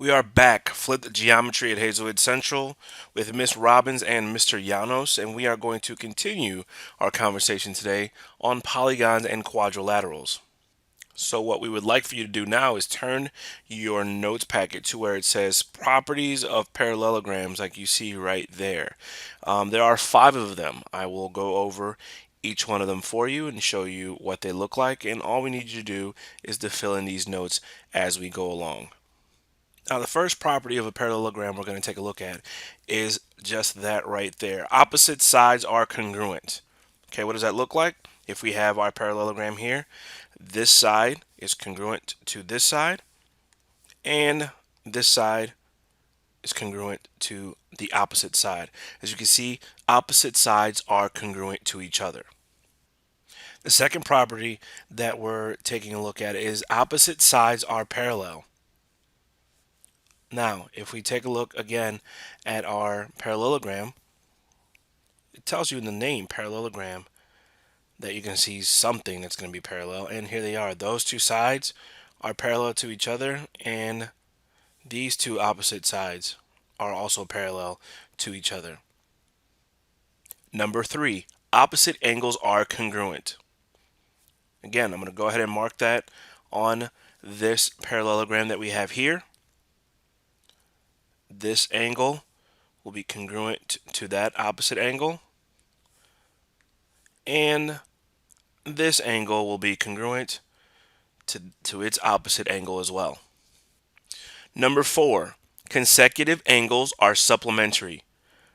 We are back, flipped geometry at Hazelwood Central with Miss Robbins and Mr. Llanos, and we are going to continue our conversation today on polygons and quadrilaterals. So, what we would like for you to do now is turn your notes packet to where it says properties of parallelograms, like you see right there. There are five of them. I will go over each one of them for you and show you what they look like, and all we need you to do is to fill in these notes as we go along. Now, the first property of a parallelogram we're going to take a look at is just that right there. Opposite sides are congruent. Okay, what does that look like? If we have our parallelogram here, this side is congruent to this side, and this side is congruent to the opposite side. As you can see, opposite sides are congruent to each other. The second property that we're taking a look at is opposite sides are parallel. Now, if we take a look again at our parallelogram, it tells you in the name parallelogram that you can see something that's going to be parallel, and here they are. Those two sides are parallel to each other, and these two opposite sides are also parallel to each other. Number three, opposite angles are congruent. Again, I'm going to go ahead and mark that on this parallelogram that we have here. This angle will be congruent to that opposite angle, and this angle will be congruent to its opposite angle as well. Number four, consecutive angles are supplementary.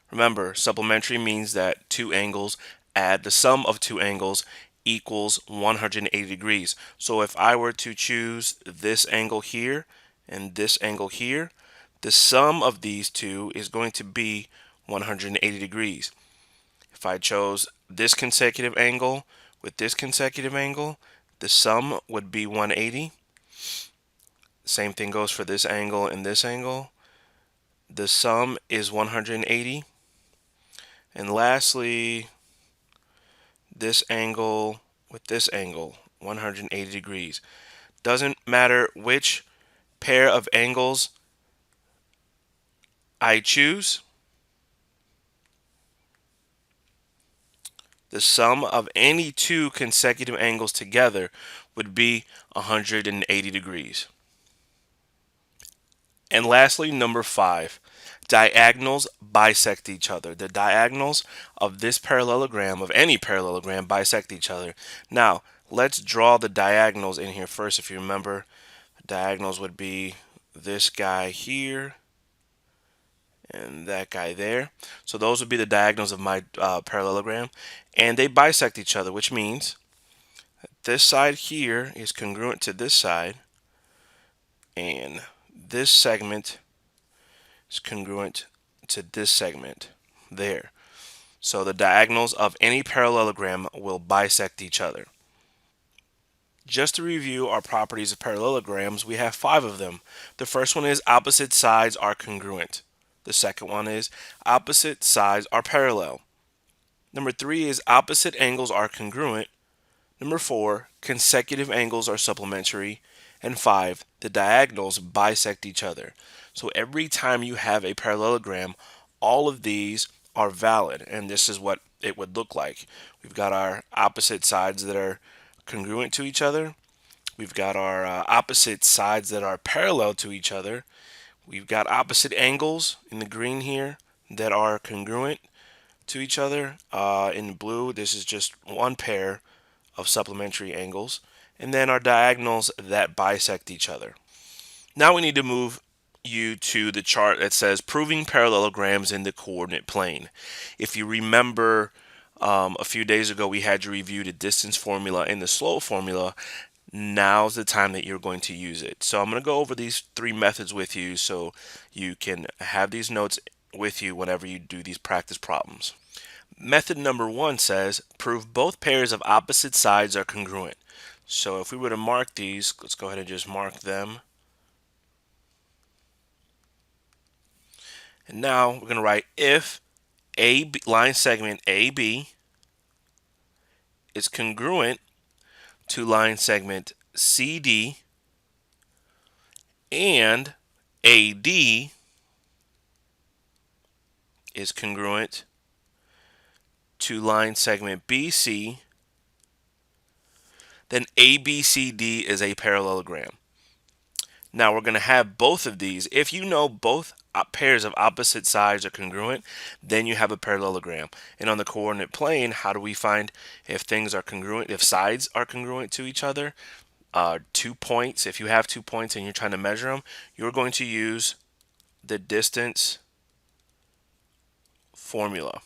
Remember, supplementary means that two angles add the sum of two angles equals 180 degrees. So if I were to choose this angle here and this angle here, the sum of these two is going to be 180 degrees. If I chose this consecutive angle with this consecutive angle, the sum would be 180. Same thing goes for this angle and this angle. The sum is 180. And lastly, this angle with this angle, 180 degrees. Doesn't matter which pair of angles I choose, the sum of any two consecutive angles together would be 180 degrees. And lastly, number five, diagonals bisect each other. The diagonals of this parallelogram, of any parallelogram, bisect each other. Now, let's draw the diagonals in here first. If you remember, diagonals would be this guy here and that guy there. So those would be the diagonals of my parallelogram, and they bisect each other, which means this side here is congruent to this side, and this segment is congruent to this segment there. So the diagonals of any parallelogram will bisect each other. Just to review our properties of parallelograms, we have five of them. The first one is opposite sides are congruent. The second one is opposite sides are parallel. Number three is opposite angles are congruent. Number four, consecutive angles are supplementary. And five, the diagonals bisect each other. So every time you have a parallelogram, all of these are valid, and this is what it would look like. We've got our opposite sides that are congruent to each other. We've got our opposite sides that are parallel to each other. We've got opposite angles in the green here that are congruent to each other. In blue, this is just one pair of supplementary angles. And then our diagonals that bisect each other. Now we need to move you to the chart that says proving parallelograms in the coordinate plane. If you remember, a few days ago we had you review the distance formula and the slope formula. Now's the time that you're going to use it. So I'm going to go over these three methods with you so you can have these notes with you whenever you do these practice problems. Method number one says prove both pairs of opposite sides are congruent. So if we were to mark these, let's go ahead and just mark them. And now we're going to write if line segment AB is congruent to line segment CD, and AD is congruent to line segment BC, then ABCD is a parallelogram. Now we're going to have both of these. If you know both pairs of opposite sides are congruent, then you have a parallelogram. And on the coordinate plane, how do we find if things are congruent, if sides are congruent to each other? 2 points, if you have 2 points and you're trying to measure them, you're going to use the distance formula.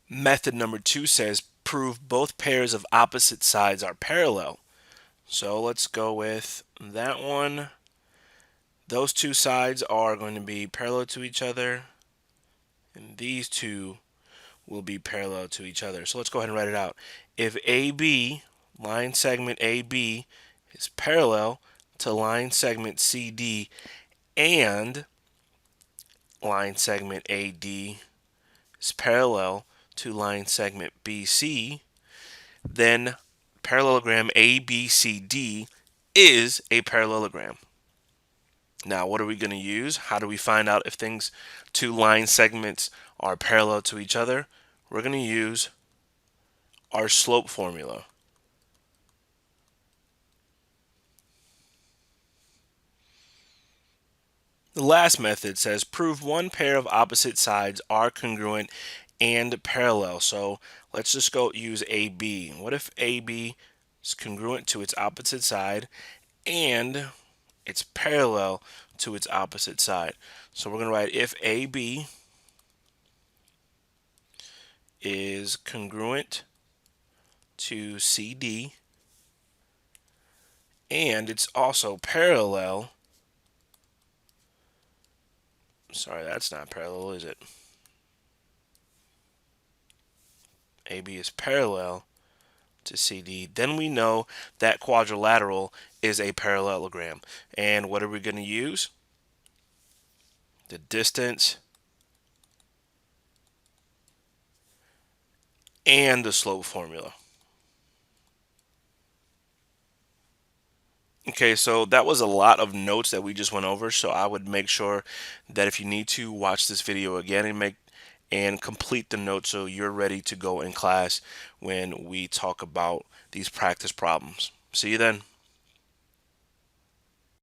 Method number 2 says prove both pairs of opposite sides are parallel. So let's go with that one. Those two sides are going to be parallel to each other, and these two will be parallel to each other. So let's go ahead and write it out. If AB, line segment AB, is parallel to line segment CD and line segment AD is parallel to line segment BC, then parallelogram ABCD is a parallelogram. Now, what are we going to use? How do we find out if two line segments are parallel to each other? We're going to use our slope formula. The last method says prove one pair of opposite sides are congruent and parallel. So let's just go use AB. What if AB is congruent to its opposite side and it's parallel to its opposite side? So we're going to write if AB is congruent to CD and it's also parallel. Sorry, that's not parallel, is it? AB is parallel to CD. Then we know that quadrilateral is a parallelogram. And what are we going to use? The distance and the slope formula. Okay, so that was a lot of notes that we just went over. So I would make sure that if you need to watch this video again and complete the notes so you're ready to go in class when we talk about these practice problems. See you then.